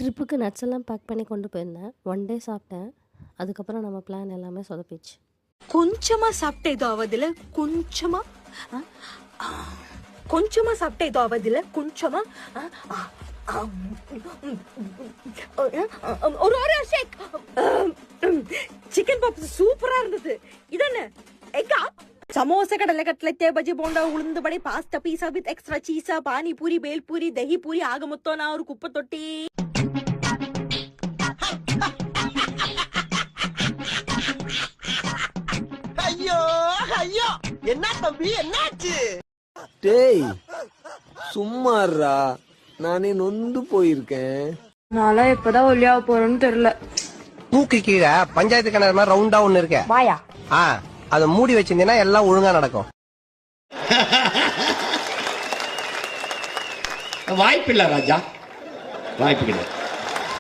ட்ரிப்புக்கு நட்ஸ் எல்லாம் பேக் பண்ணி கொண்டு போயிருந்தேன். ஒன் டே சாப்பிட்டேன். அதுக்கப்புறம் நம்ம பிளான் எல்லாமே சொதப்பிச்சு. கொஞ்சமா சாப்பிட்ட ஏதோ ஆவதில்ல, கொஞ்சமா கொஞ்சமா சாப்பிட்ட ஏதோ ஆவதில்ல, கொஞ்சமா ஒரு ஒரு ஷேக். சிக்கன் பாப்ஸ் சூப்பரா இருந்தது. இதென்ன எக்கா समोसा கடலை கட்லெட் பஜ்ஜி போண்டா உளுந்து vada pasta pizza with extra சீஸா பானிபூரி பேல்பூரி தஹி பூரி ஆக மொத்தம் நான் ஒரு குப்பை தொட்டி. ஐயோ ஐயோ என்ன தம்பி என்னாச்சு? டேய் சும்மாறா, நானே நொந்து போயிருக்கேன். நான்லாம் எப்பதான் ஒல்லியாக போறேன்னு தெரியல. தூக்கு கீழே பஞ்சாயத்து கிணறு மாதிரி ரவுண்டா ஒண்ணு இருக்க. வாயா அதை மூடி வச்சிருந்தீங்கன்னா எல்லாம் ஒழுங்கா நடக்கும். வாய்ப்பில்லை ராஜா, வாய்ப்பு கிடையாது.